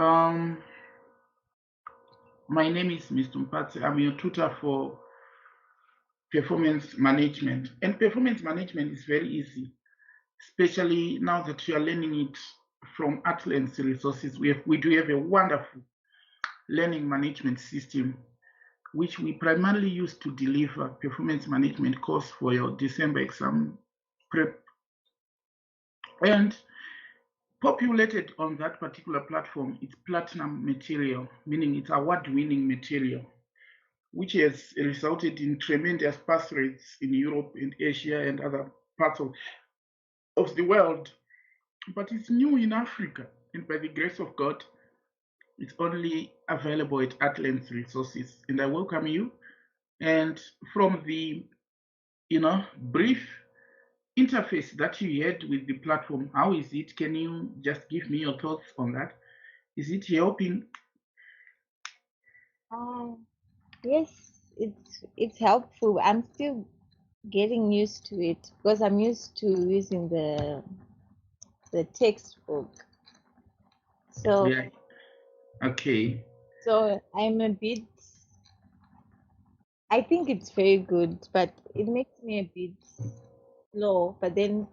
My name is Mr. Mpatse. I'm your tutor for performance management. And performance management is very easy, especially now that you are learning it from Atlas Resources. We do have a wonderful learning management system, which we primarily use to deliver performance management course for your December exam prep. And populated on that particular platform, it's platinum material, meaning it's award-winning material, which has resulted in tremendous pass rates in Europe and Asia and other parts of the world. But it's new in Africa, and by the grace of God, it's only available at Atlas Resources. And I welcome you. And from the brief interface that you had with the platform, how is it? Can you just give me your thoughts on that? Is it helping? Yes, it's helpful. I'm still getting used to it because I'm used to using the textbook. So Yeah. Okay. So I'm a bit. I think it's very good, but it makes me a bit slow. But then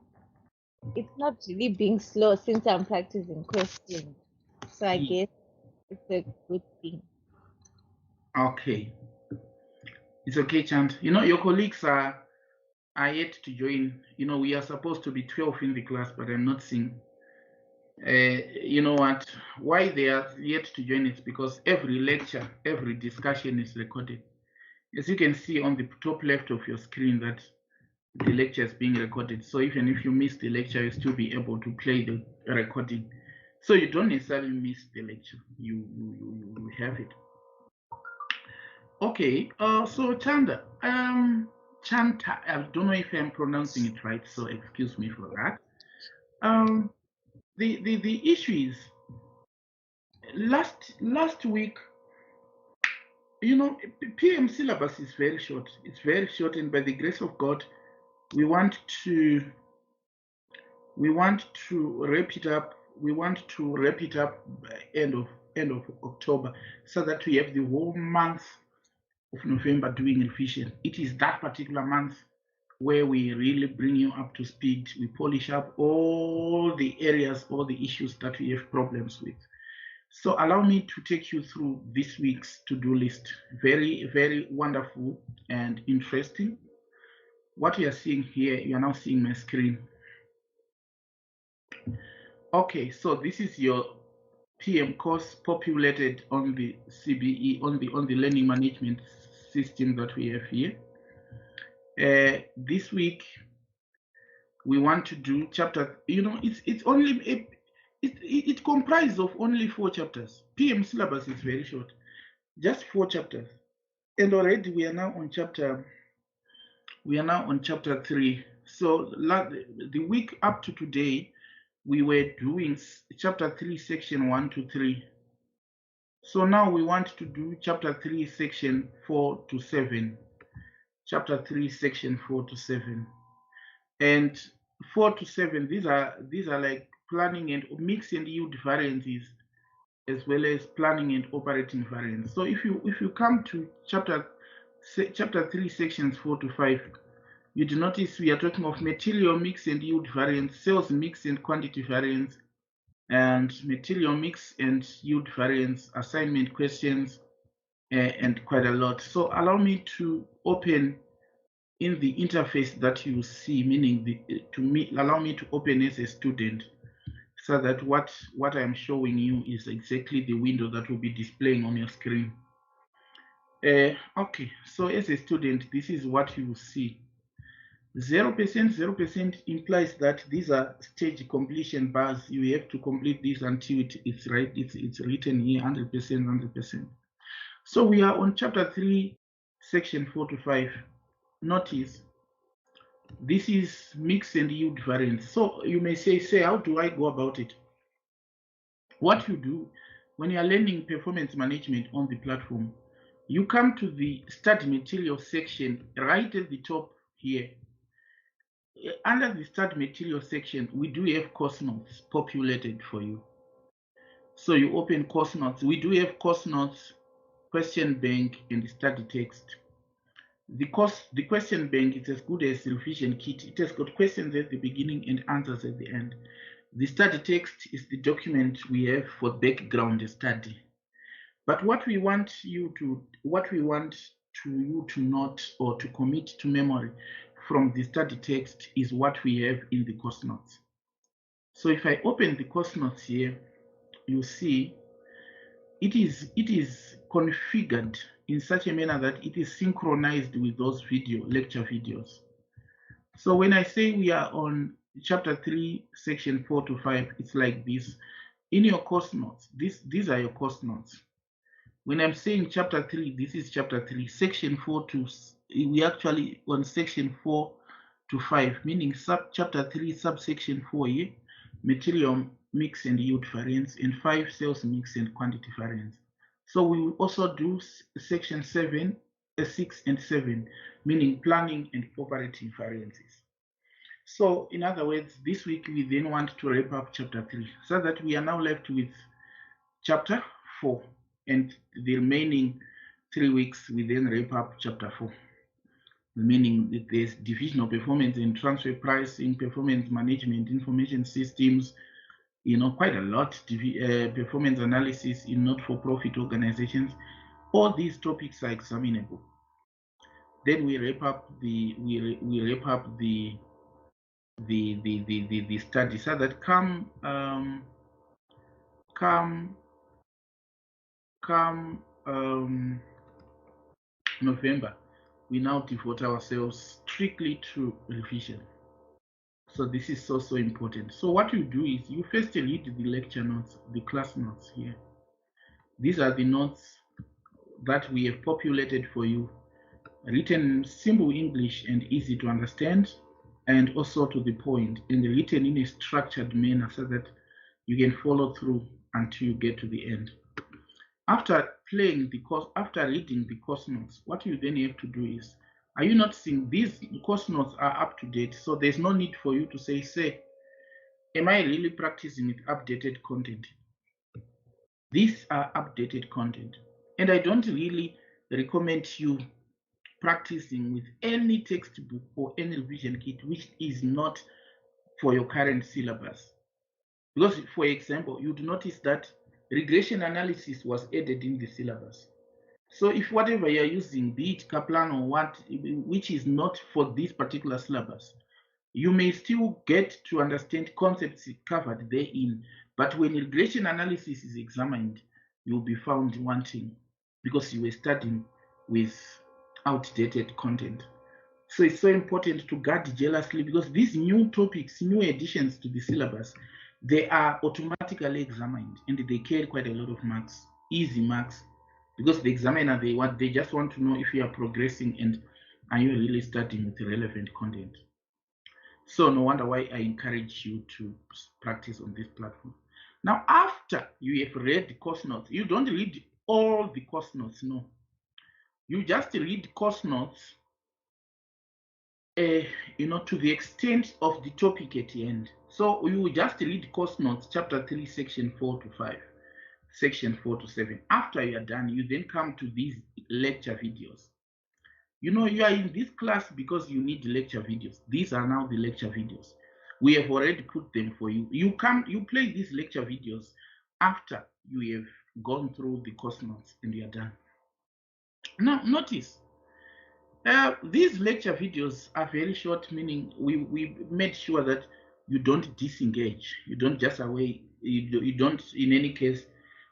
it's not really being slow since I'm practicing questions. So I guess it's a good thing. Okay. It's okay, Chant. Your colleagues are yet to join. We are supposed to be 12 in the class, but I'm not seeing. You know what? Why they are yet to join is because every lecture, every discussion is recorded. As you can see on the top left of your screen, that the lecture is being recorded. So even if you miss the lecture, you'll still be able to play the recording. So you don't necessarily miss the lecture. You have it. Okay. So Chanda, Chanta, I don't know if I'm pronouncing it right, so excuse me for that. The issue is last week, PM syllabus is very short. It's very short, and by the grace of God, we want to wrap it up. We want to wrap it up by end of October, so that we have the whole month of November doing revision. It is that particular month where we really bring you up to speed. We polish up all the areas, all the issues that we have problems with. So allow me to take you through this week's to-do list. Very, very wonderful and interesting. What you are seeing here, you are now seeing my screen. Okay, so this is your PM course populated on the CBE, on the learning management system that we have here. This week we want to do chapter. It's only it comprises of only 4 chapters. PM syllabus is very short, just 4 chapters, and already we are now on chapter 3. So the week up to today, we were doing chapter 3, section 1 to 3. So now we want to do chapter 3, section 4 to 7. Chapter 3, section 4 to 7. And 4 to 7, these are like planning and mix and yield variances, as well as planning and operating variance. So if you come to chapter 3, sections 4 to 5, you do notice we are talking of material mix and yield variance, sales mix and quantity variance, and material mix and yield variance, assignment questions, and quite a lot. So allow me to open in the interface that you see, meaning allow me to open as a student, so that what I'm showing you is exactly the window that will be displaying on your screen. Okay, so as a student, this is what you will see. 0% implies that these are stage completion bars. You have to complete this until it's right. It's written here 100%. So we are on chapter 3, section 4 to 5. Notice this is mix and yield variance. So you may say, how do I go about it? What you do when you are learning performance management on the platform, you come to the study material section right at the top here. Under the study material section, we do have course notes populated for you. So you open course notes. We do have course notes, question bank, and study text. The question bank is as good as revision kit. It has got questions at the beginning and answers at the end. The study text is the document we have for background study. But what we want you to note or to commit to memory from the study text is what we have in the course notes. So if I open the course notes here, you see it is configured in such a manner that it is synchronized with those lecture videos. So when I say we are on chapter 3, section 4 to 5, it's like this. In your course notes, these are your course notes. When I'm saying chapter 3, this is chapter 3, section 4 to, we actually on section 4 to 5, meaning chapter 3, subsection 4 here, material mix and yield variance, and 5, sales mix and quantity variance. So we will also do section 7, 6 and 7, meaning planning and operating variances. So in other words, this week we then want to wrap up chapter 3, so that we are now left with chapter 4, and the remaining 3 weeks we then wrap up chapter 4, meaning that there's divisional performance and transfer pricing, performance management, information systems, quite a lot, performance analysis in not-for-profit organizations. All these topics are examinable. Then we wrap up the study, so that come November, we now devote ourselves strictly to revision. So this is so important. So what you do is you first read the lecture notes, the class notes here. These are the notes that we have populated for you, written in simple English and easy to understand, and also to the point, and written in a structured manner so that you can follow through until you get to the end. After reading the course notes, what you then have to do is, are you not seeing these course notes are up to date? So there's no need for you to say, am I really practicing with updated content? These are updated content. And I don't really recommend you practicing with any textbook or any revision kit which is not for your current syllabus. Because, for example, you'd notice that regression analysis was added in the syllabus. So if whatever you're using, be it Kaplan or what, which is not for this particular syllabus, you may still get to understand concepts covered therein. But when regression analysis is examined, you'll be found wanting because you were studying with outdated content. So it's so important to guard jealously, because these new topics, new additions to the syllabus, they are automatically examined and they carry quite a lot of marks, easy marks, because the examiner, they just want to know if you are progressing and are you really studying with relevant content. So no wonder why I encourage you to practice on this platform. Now, after you have read the course notes, you don't read all the course notes, no. You just read course notes to the extent of the topic at the end. So you will just read course notes, chapter 3, section 4 to 5, section 4 to 7. After you are done, you then come to these lecture videos. You are in this class because you need lecture videos. These are now the lecture videos. We have already put them for you. You play these lecture videos after you have gone through the course notes and you are done. Now, notice, these lecture videos are very short, meaning we made sure that you don't disengage. You don't just you don't, in any case,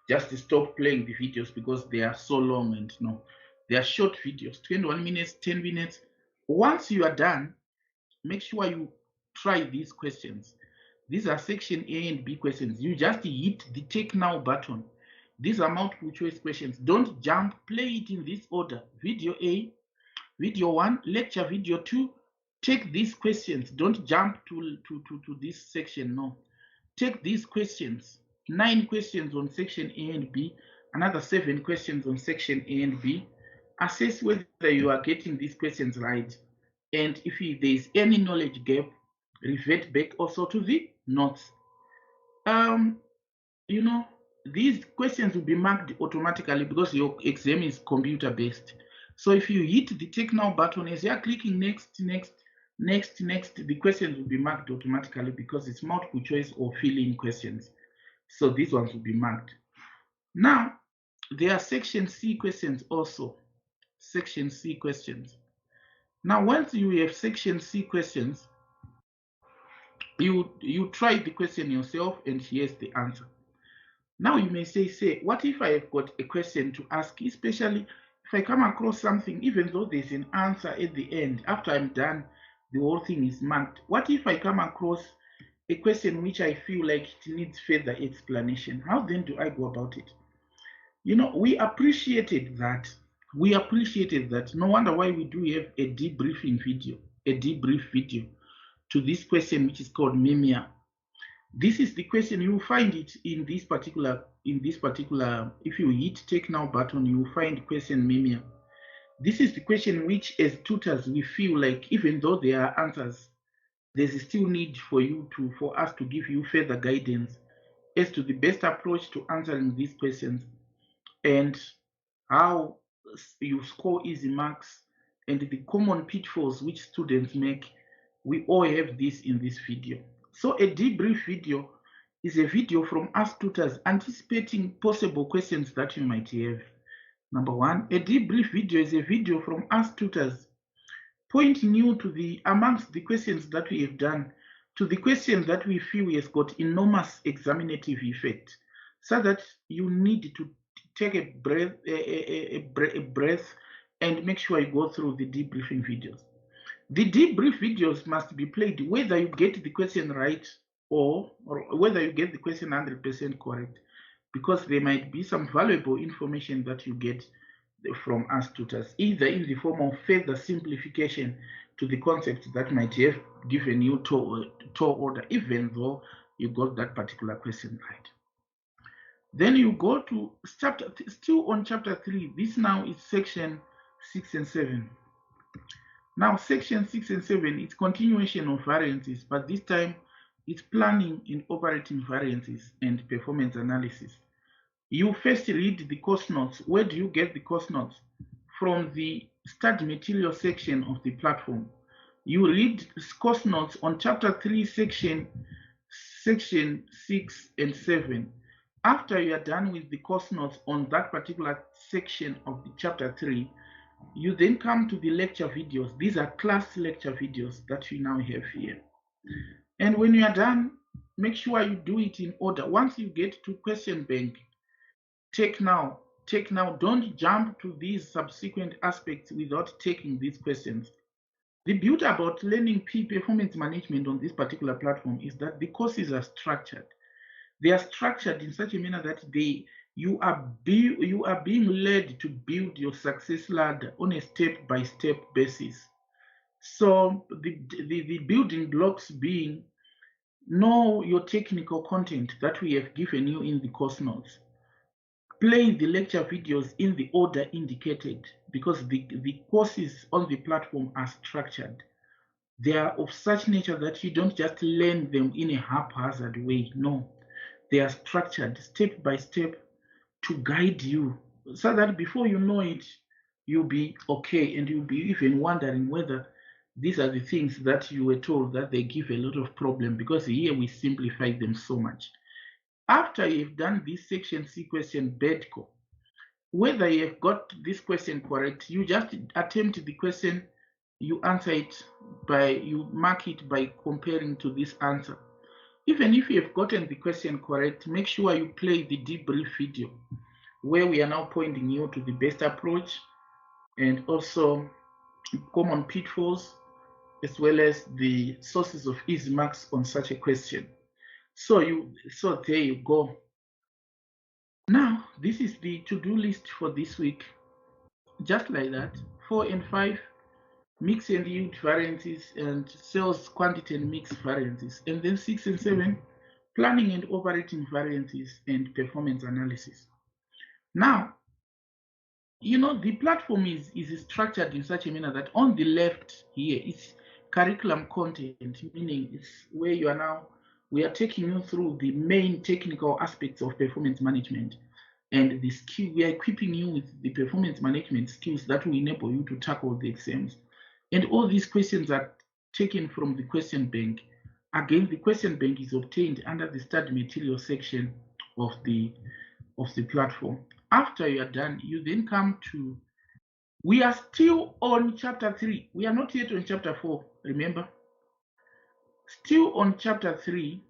just stop playing the videos because they are so long, and no. They are short videos, 21 minutes, 10 minutes. Once you are done, make sure you try these questions. These are section A and B questions. You just hit the take now button. These are multiple choice questions. Don't jump, play it in this order. Video A, video 1, lecture video 2. Take these questions. Don't jump to this section, no. Take these questions. 9 questions on section A and B, another 7 questions on section A and B. Assess whether you are getting these questions right, and if there is any knowledge gap, revert back also to the notes. these questions will be marked automatically because your exam is computer based. So if you hit the take now button, as you are clicking next, the questions will be marked automatically because it's multiple choice or fill in questions. So these ones will be marked. Now, there are section C questions also. Section C questions. Now, once you have section C questions, you try the question yourself and here's the answer. Now you may say, what if I have got a question to ask, especially if I come across something, even though there's an answer at the end, after I'm done, the whole thing is marked. What if I come across a question which I feel like it needs further explanation? How then do I go about it? You know, we appreciated that. No wonder why we do have a debrief video to this question, which is called Mimia. This is the question. You will find it in this particular, if you hit take now button, you will find question Mimia. This is the question which as tutors we feel like even though there are answers, there's still need for us to give you further guidance as to the best approach to answering these questions and how you score easy marks and the common pitfalls which students make. We all have this in this video. So a debrief video is a video from us tutors anticipating possible questions that you might have. Number one, a debrief video is a video from us tutors pointing you to the amongst the questions that we have done to the question that we feel has got enormous examinative effect, so that you need to take a breath and make sure you go through the debriefing videos. The debrief videos must be played whether you get the question right or whether you get the question 100% correct, because there might be some valuable information that you get from us tutors, either in the form of further simplification to the concepts that might have given you TOR order, even though you got that particular question right. Then you go to chapter, still on chapter 3. This now is section 6 and 7. Now section 6 and 7, it's continuation of variances, but this time it's planning and operating variances and performance analysis. You first read the course notes. Where do you get the course notes? From the study material section of the platform. You read course notes on chapter 3, section 6 and 7. After you are done with the course notes on that particular section of the chapter 3, you then come to the lecture videos. These are class lecture videos that you now have here. And when you are done, make sure you do it in order. Once you get to question bank, take now, don't jump to these subsequent aspects without taking these questions. The beauty about learning performance management on this particular platform is that the courses are structured. They are structured in such a manner that you are being led to build your success ladder on a step-by-step basis. So the building blocks being, know your technical content that we have given you in the course notes. Play the lecture videos in the order indicated, because the courses on the platform are structured. They are of such nature that you don't just learn them in a haphazard way. No, they are structured step by step to guide you, so that before you know it, you'll be okay, and you'll be even wondering whether these are the things that you were told that they give a lot of problem, because here we simplify them so much. After you've done this section C question BEDCO, whether you have got this question correct, you just attempt the question, you answer it you mark it by comparing to this answer. Even if you have gotten the question correct, make sure you play the debrief video where we are now pointing you to the best approach and also common pitfalls, as well as the sources of easy marks on such a question. So there you go. Now, this is the to-do list for this week. Just like that, 4 and 5, mix and yield variances and sales quantity and mix variances. And then 6 and 7, planning and operating variances and performance analysis. Now, you know, the platform is structured in such a manner that on the left here is curriculum content, meaning it's where you are now we are taking you through the main technical aspects of performance management, and the skill. We are equipping you with the performance management skills that will enable you to tackle the exams. And all these questions are taken from the question bank. Again, the question bank is obtained under the study material section of the platform. After you are done, you then come to, we are still on chapter 3. We are not yet on chapter 4, remember? Still on chapter 3,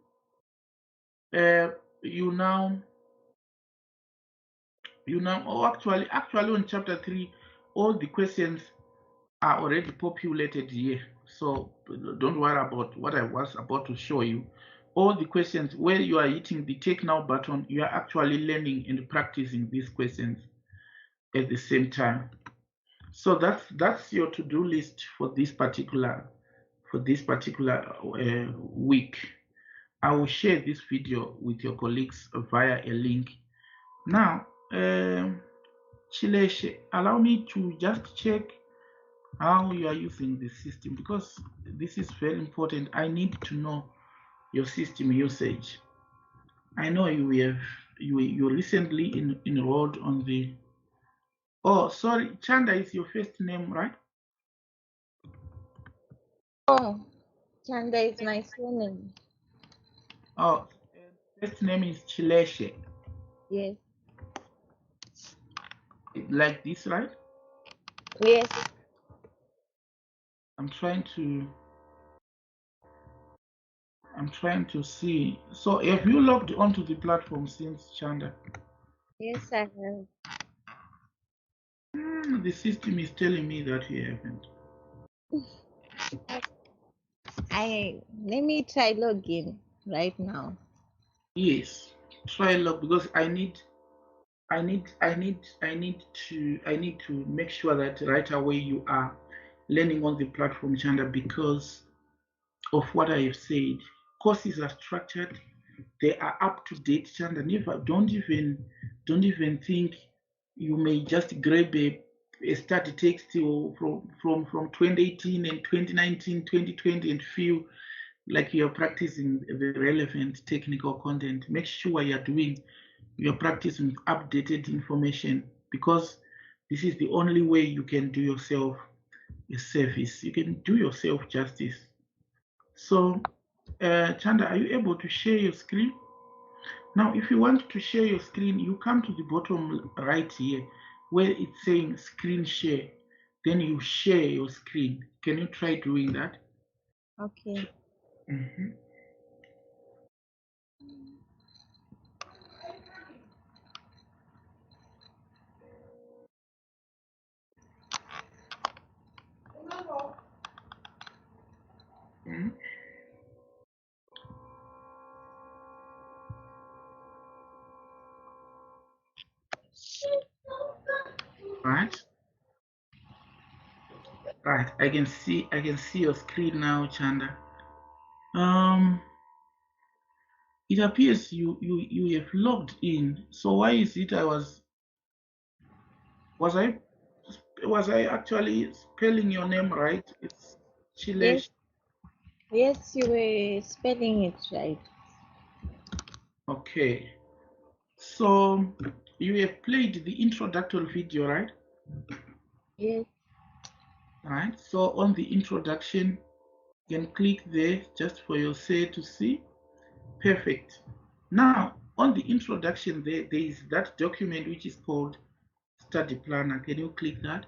actually on chapter 3, all the questions are already populated here. So don't worry about what I was about to show you. All the questions where you are hitting the take now button, you are actually learning and practicing these questions at the same time. So that's your to-do list for this particular week. I will share this video with your colleagues via a link. Now, Chileshe, allow me to just check how you are using the system, because this is very important. I need to know your system usage. I know you recently enrolled on the. Oh, sorry, Chanda is your first name, right? Oh, Chanda is my surname. Oh, first name is Chileshe. Yes. Like this, right? Yes. I'm trying to see. So have you logged onto the platform since, Chanda? Yes, I have. The system is telling me that you haven't. Let me try login right now. Yes, try log, because I need to make sure that right away you are learning on the platform, Chanda, because of what I have said. Courses are structured, they are up to date, Chanda. Never, don't even think you may just grab a study text from 2018 and 2019, 2020 and feel like you're practicing the relevant technical content. Make sure you're practicing updated information, because this is the only way you can do yourself a service. You can do yourself justice. So, Chanda, are you able to share your screen? Now, if you want to share your screen, you come to the bottom right here where it's saying screen share. Then you share your screen. Can you try doing that? Okay. Mm-hmm. Mm-hmm. Right. Right. I can see your screen now, Chanda. It appears you have logged in. So why is it was I actually spelling your name right? It's Chilesh. Yes, you were spelling it right. Okay. So you have played the introductory video, right? Yes. Right. So on the introduction, you can click there just for your say to see. Perfect. Now on the introduction there is that document which is called study planner. Can you click that?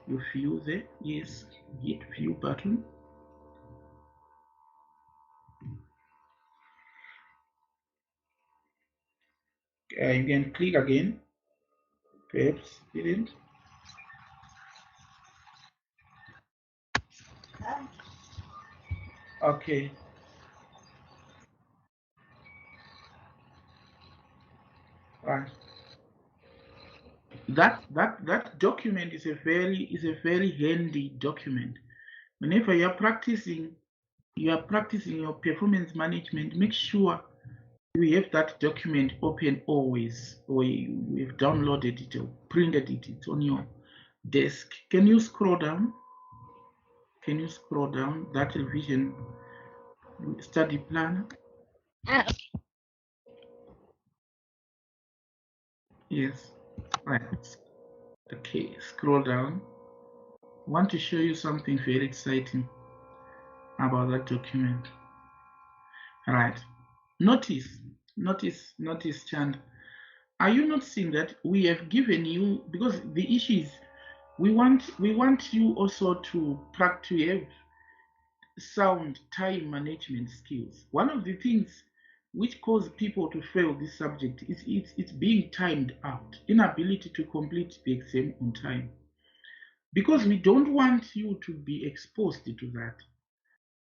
You view there. Yes. Hit view button. You can click again. Perhaps didn't. Okay. Right. That document is a very handy document. Whenever you are practicing your performance management, make sure you have that document open always, or you have downloaded it or printed it. It's on your desk. Can you scroll down? That revision Study plan. Ah, Yes. Right. Okay, scroll down. I want to show you something very exciting about that document. Right. Notice, Chand. Are you not seeing that we have given you, because the issue is we want you also to practice, have sound time management skills. One of the things which cause people to fail this subject is it's being timed out, inability to complete the exam on time. Because we don't want you to be exposed to that.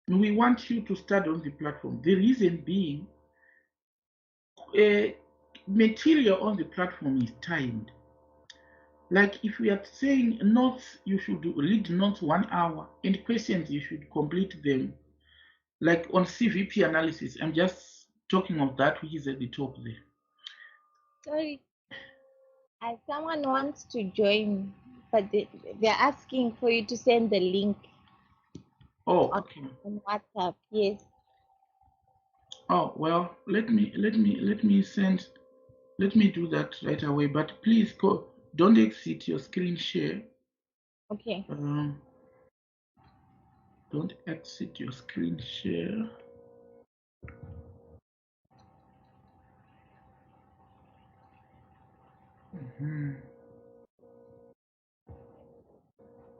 We want you to study on the platform. The reason being, material on the platform is timed. Like if we are saying notes, you should read notes 1 hour, and questions you should complete them. Like on CVP analysis, I'm just talking of that which is at the top there. sorry. Someone wants to join, but they're asking for you to send the link Oh, okay. on WhatsApp. Yes. Oh well, let me do that right away. But please go. Don't exit your screen share. Okay. Don't exit your screen share.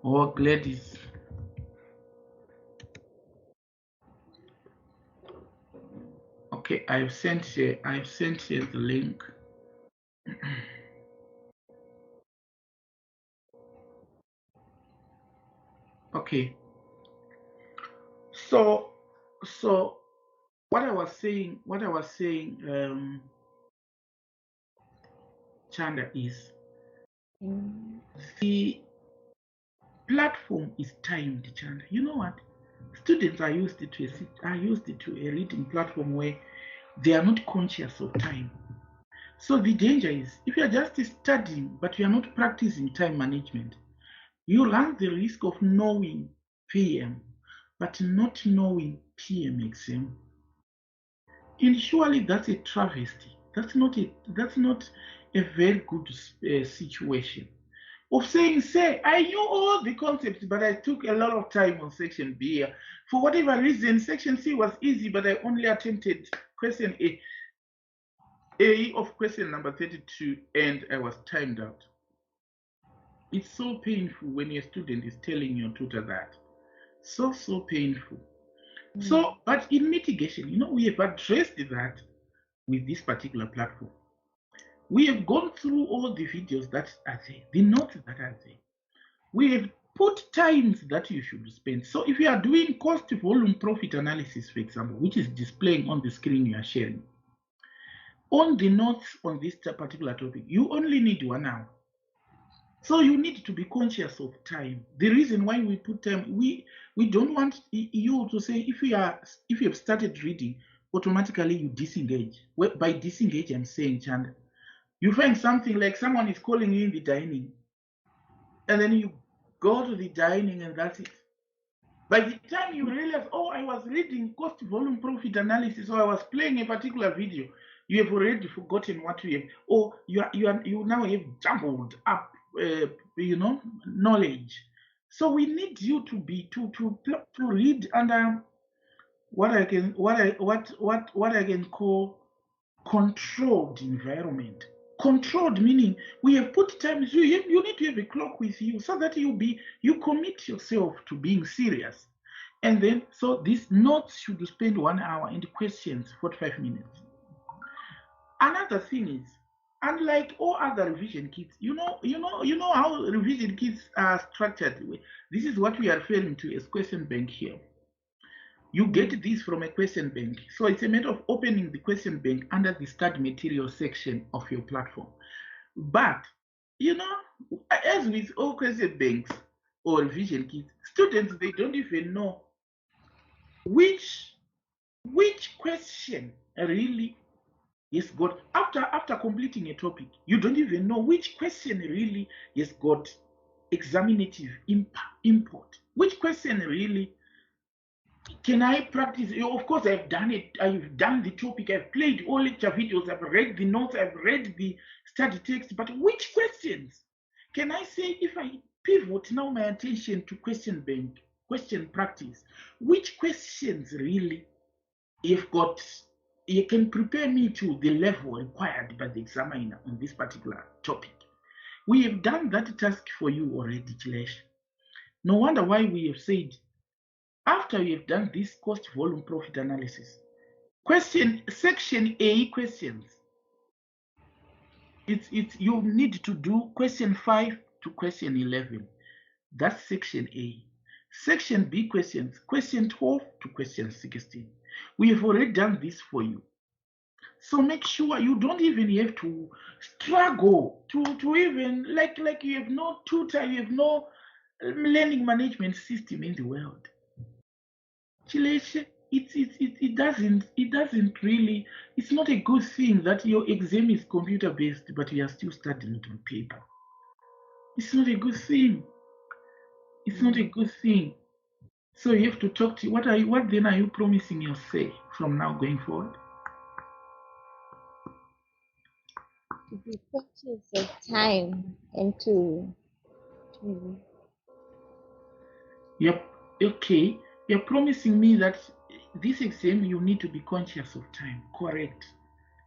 Oh, Gladys. Okay, I've sent you the link. Okay. So what I was saying, Chanda, is the platform is timed, Chanda. You know what? Students are used to a reading platform where they are not conscious of time. So the danger is if you are just studying but you are not practicing time management, you run the risk of knowing PM but not knowing PM exam. And surely that's a travesty. That's not a very good situation. Of saying, say, I knew all the concepts, but I took a lot of time on section B. For whatever reason, section C was easy, but I only attempted question A of question number 32, and I was timed out. It's so painful when your student is telling your tutor that. So painful. So, but in mitigation, we have addressed that with this particular platform. We have gone through all the videos that are there, the notes that are there. We have put times that you should spend. So if you are doing cost volume profit analysis, for example, which is displaying on the screen you are sharing, on the notes on this particular topic, you only need 1 hour. So you need to be conscious of time. The reason why we put time, we don't want you to say if you have started reading, automatically you disengage. By disengage, I'm saying, Chanda, you find something like someone is calling you in the dining, and then you go to the dining and that's it. By the time you realize, oh, I was reading cost volume profit analysis, or I was playing a particular video, you have already forgotten what you have, or you now have jumbled up, knowledge. So we need you to be to read under what I can call controlled environment. Controlled meaning we have put times. You need to have a clock with you so that you commit yourself to being serious. And then so these notes should spend 1 hour and questions 45 minutes. Another thing is, unlike all other revision kits, you know how revision kits are structured. This is what we are referring to as question bank here. You get this from a question bank. So it's a matter of opening the question bank under the study material section of your platform. But, as with all question banks or revision kits, students, they don't even know which question really has got, after completing a topic, you don't even know which question really has got examinative import, which question really Can I practice? Of course, I've done it. I've done the topic. I've played all lecture videos. I've read the notes. I've read the study text. But which questions? Can I say if I pivot now my attention to question bank, question practice, which questions really you've got, you can prepare me to the level required by the examiner on this particular topic? We have done that task for you already, Chilesh. No wonder why we have said, after we have done this cost volume profit analysis, question section A questions, it's you need to do question 5 to question 11. That's section A. Section B questions, question 12 to question 16. We have already done this for you. So make sure you don't even have to struggle to even like you have no tutor, you have no learning management system in the world. It doesn't really, it's not a good thing that your exam is computer based but you are still studying it on paper. It's not a good thing. It's not a good thing. So you have to talk to, what then are you promising yourself from now going forward? To be conscious of time and to Yep. Okay. You're promising me that this exam you need to be conscious of time. Correct.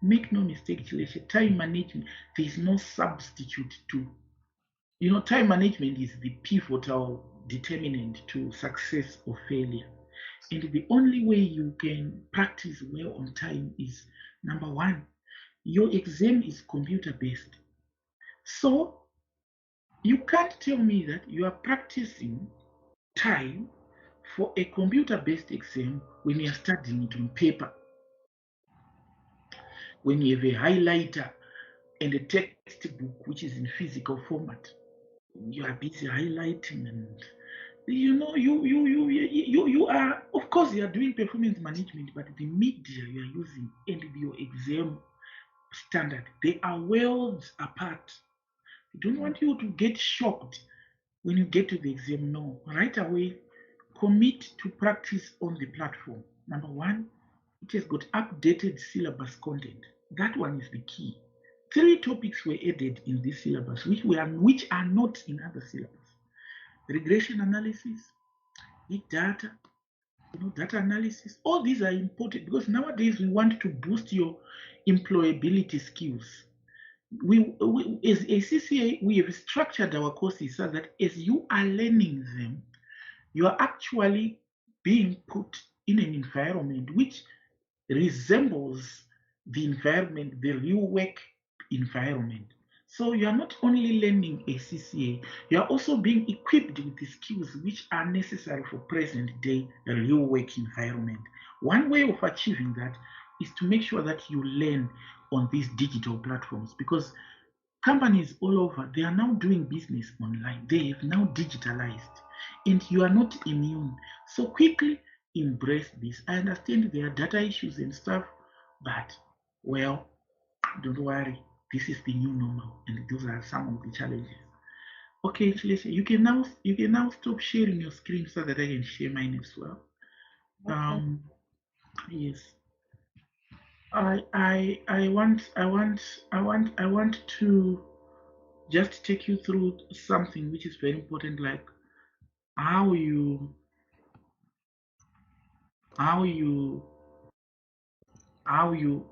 Make no mistake, Chileshe. Time management, there is no substitute to. Time management is the pivotal determinant to success or failure. And the only way you can practice well on time is, number one, your exam is computer based. So you can't tell me that you are practicing time for a computer-based exam when you're studying it on paper, when you have a highlighter and a textbook which is in physical format. You are busy highlighting, and you are, of course, you are doing performance management, but the media you are using and your exam standard, they are worlds apart. I don't want you to get shocked when you get to the exam. No, right away, commit to practice on the platform. Number one, it has got updated syllabus content. That one is the key. 3 topics were added in this syllabus, which are not in other syllabus. Regression analysis, big data, data analysis. All these are important because nowadays we want to boost your employability skills. As ACCA, we have structured our courses so that as you are learning them, you are actually being put in an environment which resembles the environment, the real work environment. So you are not only learning ACCA, you are also being equipped with the skills which are necessary for present day real work environment. One way of achieving that is to make sure that you learn on these digital platforms, because companies all over, they are now doing business online. They have now digitalized, and you are not immune. So quickly embrace this. I understand there are data issues and stuff, but well, don't worry. This is the new normal, and those are some of the challenges. Okay, Chilese, you can now stop sharing your screen so that I can share mine as well. okay. Yes. I want to just take you through something which is very important, like how you how you how you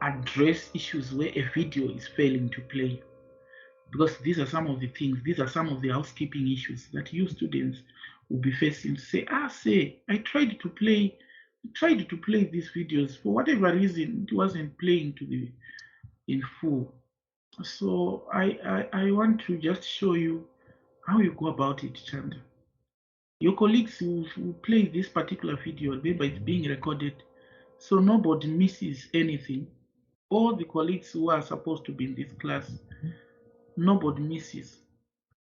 address issues where a video is failing to play, because these are some of the things, these are some of the housekeeping issues that you students will be facing. Say I tried to play these videos, for whatever reason it wasn't playing to the in full. So I want to just show you how you go about it, Chanda. Your colleagues will play this particular video. Remember, it's being recorded, so nobody misses anything. All the colleagues who are supposed to be in this class, nobody misses.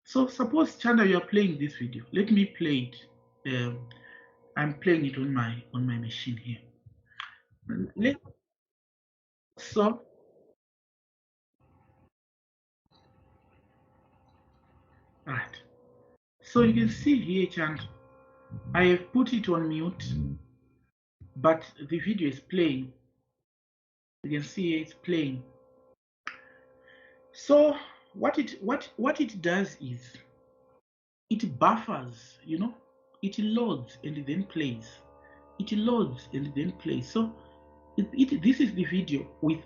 So suppose, Chanda, you are playing this video. Let me play it. I'm playing it on my machine here. Let so right. So you can see here, Chand, I have put it on mute, but the video is playing. You can see it's playing. So what it does is it buffers, you know, it loads and then plays. It loads and then plays. So this is the video with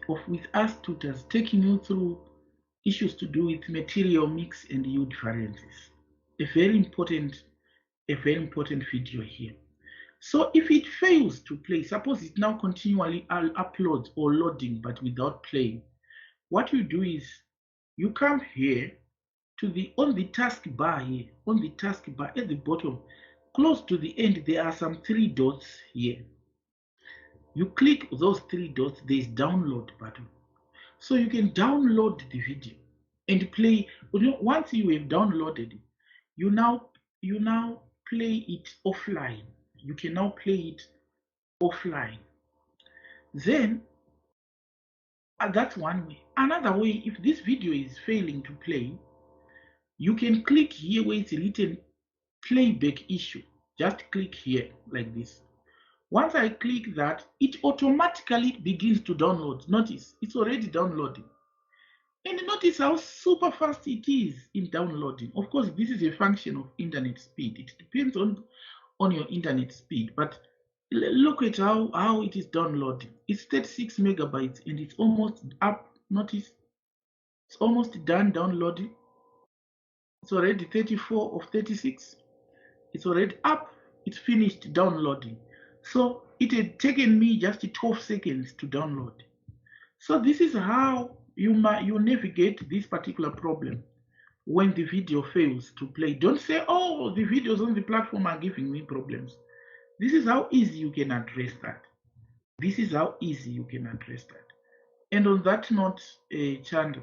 us tutors taking you through issues to do with material mix and yield variances. A very important video here. So if it fails to play, suppose it now continually uploads or loading but without playing, what you do is you come here to the on the taskbar here, on the taskbar at the bottom, close to the end, there are some 3 dots here. You click those 3 dots, there is download button. So you can download the video and play. Once you have downloaded it, you now play it offline. You can now play it offline. Then that's one way. Another way, if this video is failing to play, you can click here where it's written playback issue. Just click here like this. Once I click that, it automatically begins to download. Notice it's already downloading. And notice how super fast it is in downloading. Of course, this is a function of internet speed. It depends on your internet speed. But look at how it is downloading. It's 36 megabytes and it's almost up. Notice it's almost done downloading. It's already 34 of 36. It's already up. It's finished downloading. So it had taken me just 12 seconds to download. So this is how you navigate this particular problem when the video fails to play. Don't say, oh, the videos on the platform are giving me problems. This is how easy you can address that. This is how easy you can address that. And on that note, Chand,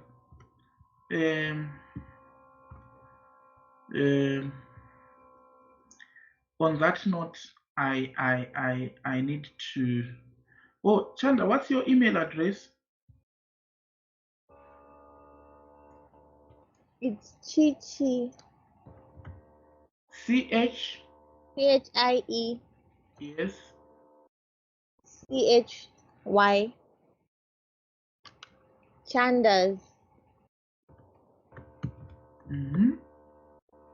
on that note, I need to. Oh, Chanda, what's your email address? It's Chichi. CH. CHIE. Yes. CHY. Chandas.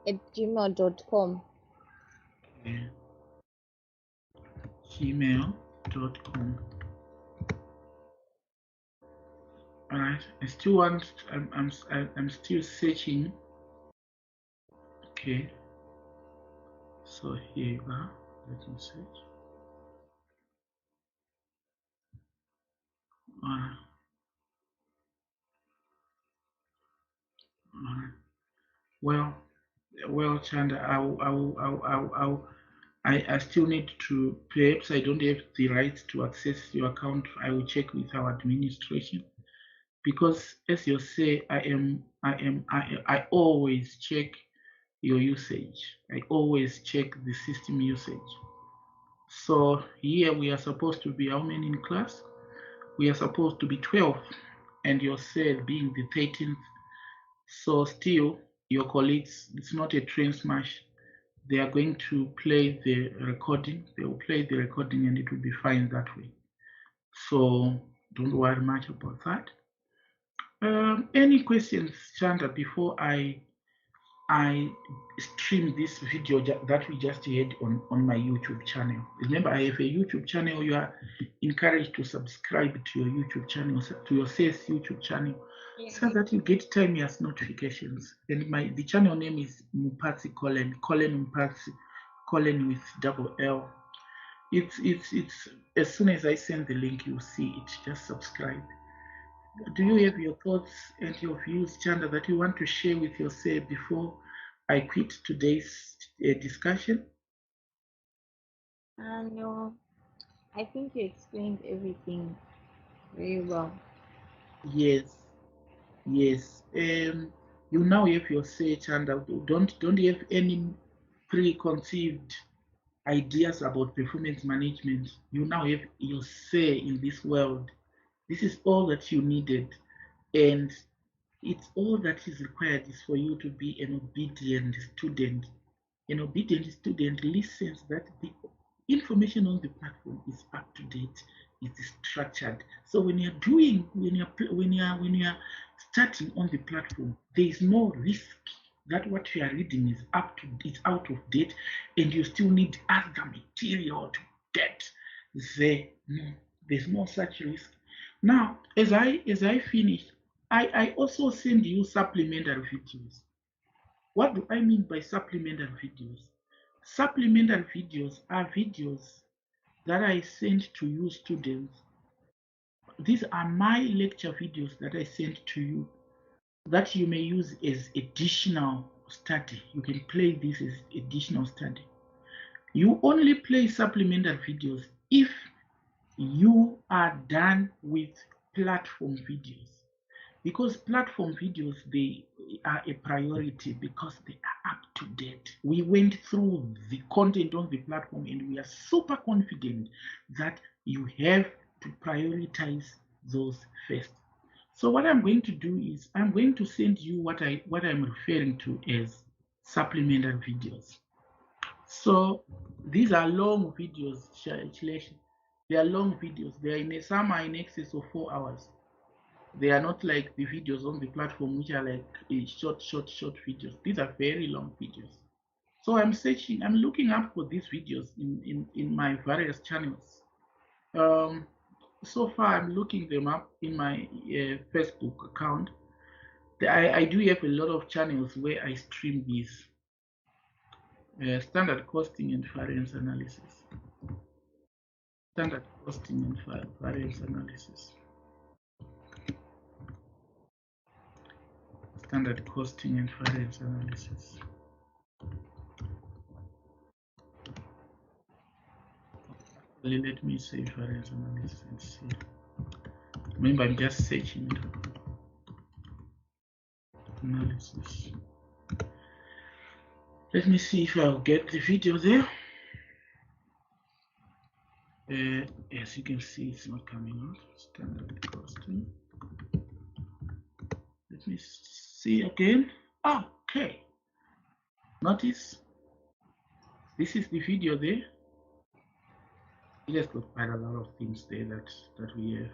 At gmail.com. Okay. Gmail.com. All right. I still want. I'm still searching. Okay. So here you are. Let me search. Well, Chanda, I still need to. Perhaps I don't have the right to access your account. I will check with our administration, because as you say, I always check your usage. I always check the system usage. So here we are supposed to be how many in class? We are supposed to be 12, and your cell being the 13th. So still, your colleagues, it's not a train smash. They are going to play the recording. They will play the recording and it will be fine that way. So don't worry much about that. Any questions, Chanda, before I stream this video that we just had on my YouTube channel? Remember, I have a YouTube channel. You are encouraged to subscribe to your YouTube channel, to your SAYS YouTube channel, so that you get timeless notifications. And the channel name is Mpatsi Colin Mpatsi, Colin with double L. It's as soon as I send the link, you'll see it. Just subscribe. Do you have your thoughts and your views, Chanda, that you want to share with yourself before I quit today's discussion? No, I think you explained everything very well. Yes. You now have your say, Chanda. Don't have any preconceived ideas about performance management. You now have your say in this world. This is all that you needed, and it's all that is required is for you to be an obedient student An obedient student listens that the information on the platform is up to date, it is structured. So when you're starting on the platform, there is no risk that what you are reading is out of date, and you still need other material to get there. No, there's no such risk. Now, as I finish, I also send you supplementary videos. What do I mean by supplementary videos? Supplementary videos are videos that I send to you students. These are my lecture videos that I send to you that you may use as additional study. You can play this as additional study. You only play supplementary videos if you are done with platform videos, because platform videos, they are a priority because they are up to date. We went through the content on the platform and we are super confident that you have to prioritize those first. So what I'm going to do is I'm going to send you what I'm referring to as supplementary videos. So these are long videos. They are long videos. Some are in excess of 4 hours. They are not like the videos on the platform, which are like short videos. These are very long videos. So I'm looking up for these videos in my various channels. So far, I'm looking them up in my Facebook account. I do have a lot of channels where I stream these. Standard costing and variance analysis. Standard costing and variance analysis. Standard costing and variance analysis. Let me say variance analysis and see. Remember, I'm just searching it. Analysis. Let me see if I'll get the video there. As you can see, it's not coming out. Standard costing. Let me see again. Okay. Notice this is the video there. It has got quite a lot of things there that we have.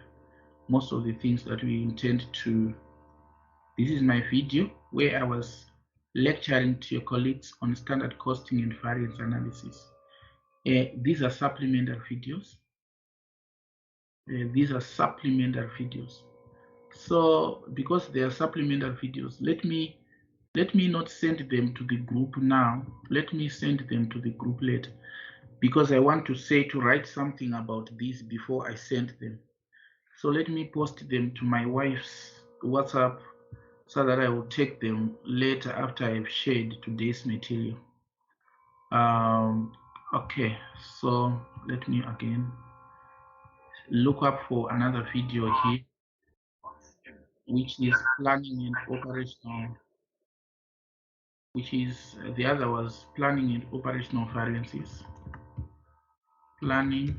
Most of the things that we intend to. This is my video where I was lecturing to your colleagues on standard costing and variance analysis. These are supplementary videos. These are supplementary videos. So because they are supplementary videos, let me not send them to the group now. Let me send them to the group later, because I want to write something about this before I send them. So let me post them to my wife's WhatsApp so that I will take them later after I've shared today's material. Okay, so let me again look up for another video here, which is planning and operational, which is the other was planning and operational variances. Planning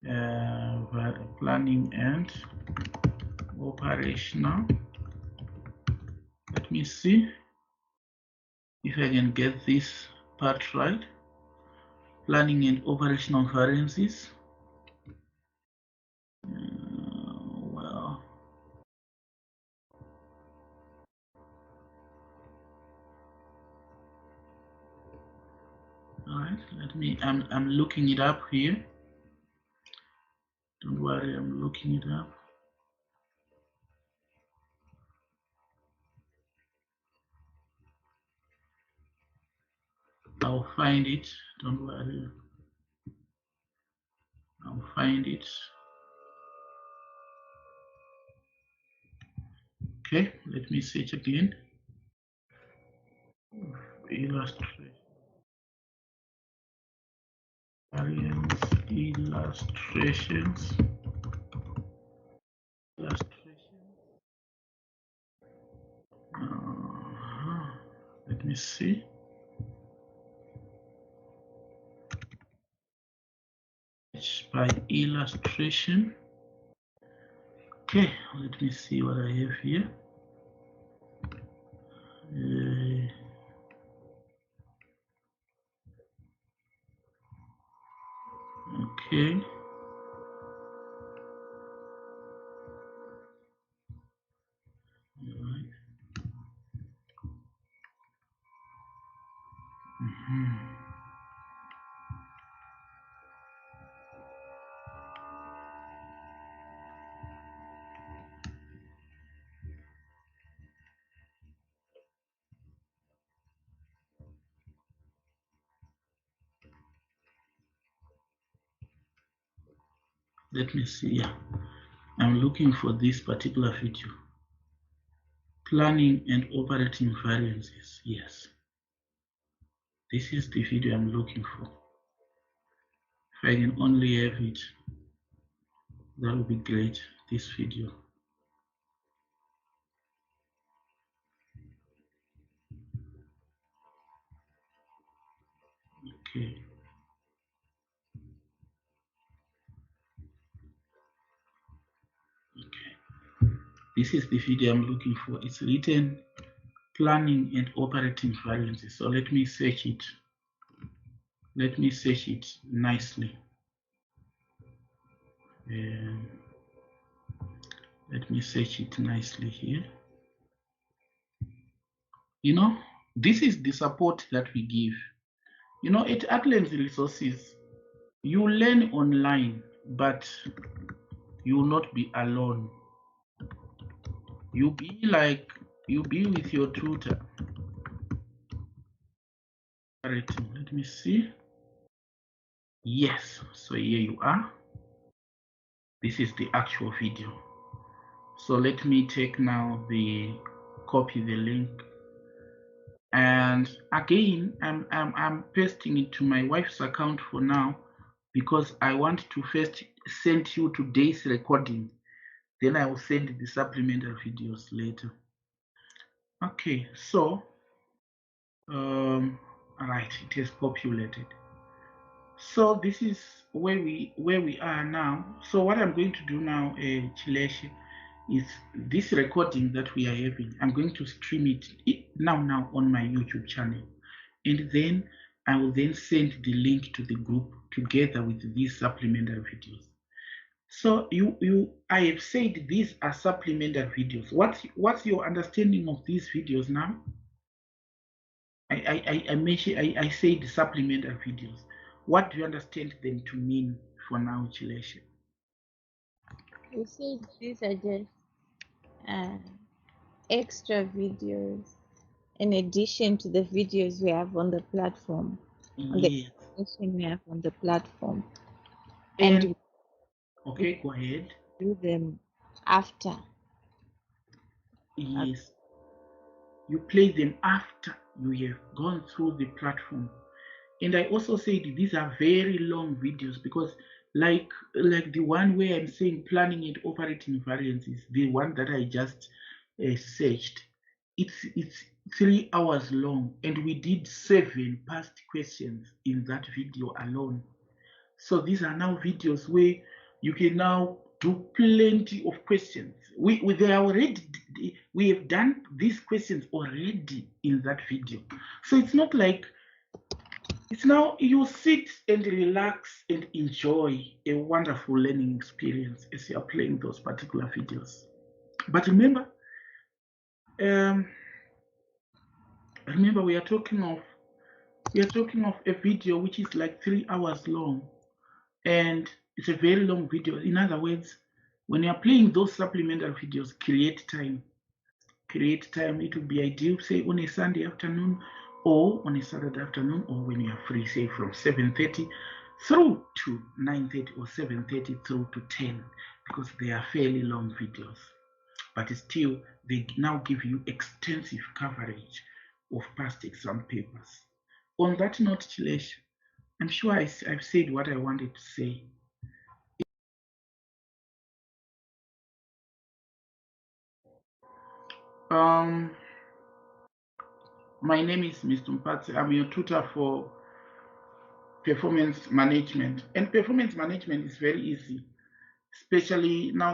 and operational. Let me see if I can get this part right. Planning and operational variances. Well, all right. Let me. I'm looking it up here. Don't worry, I'm looking it up. I'll find it. Don't worry. I'll find it. Okay, let me search again. Illustration. Variance illustrations. Let me see. By illustration. Okay, let me see what I have here. Okay. All right. Let me see. Yeah, I'm looking for this particular video. Planning and operating variances. Yes, this is the video I'm looking for. If I can only have it, that would be great. This video. Okay. Okay. This is the video I'm looking for. It's written planning and operating variances. So let me search it. Let me search it nicely. Let me search it nicely here. You know, this is the support that we give. You know, at Atlan's Resources, you learn online, but you will not be alone. You be with your tutor. Let me see. Yes, so here you are. This is the actual video. So let me take now copy the link. And again, I'm pasting it to my wife's account for now, because I want to first send you today's recording. Then I will send the supplemental videos later. Okay, so all right, it has populated. So this is where we are now. So what I'm going to do now, Chileshi, is this recording that we are having. I'm going to stream it now on my YouTube channel, and then I will then send the link to the group together with these supplementary videos. So I have said these are supplementary videos. What's your understanding of these videos now? I mentioned I said supplementary videos. What do you understand them to mean for now, Chilesha? You said these are just extra videos in addition to the videos we have on the platform, on the information we have on the platform. And okay, go ahead. Do them after. Yes. You play them after you have gone through the platform. And I also said these are very long videos, because like the one where I'm saying planning and operating variances, the one that I just searched, it's 3 hours long, and we did 7 past questions in that video alone. So these are now videos where you can now do plenty of questions. We have done these questions already in that video. So it's not like, it's now you sit and relax and enjoy a wonderful learning experience as you are playing those particular videos. But remember, we are talking of a video which is like 3 hours long, and it's a very long video. In other words, when you are playing those supplemental videos, create time. It would be ideal, say, on a Sunday afternoon or on a Saturday afternoon, or when you are free, say from 7:30 through to 9:30 or 7:30 through to 10, because they are fairly long videos. But still, they now give you extensive coverage of past exam papers. On that note, Chilesh, I'm sure I've said what I wanted to say. My name is Mr. Mpatse. I'm your tutor for performance management. And performance management is very easy, especially now that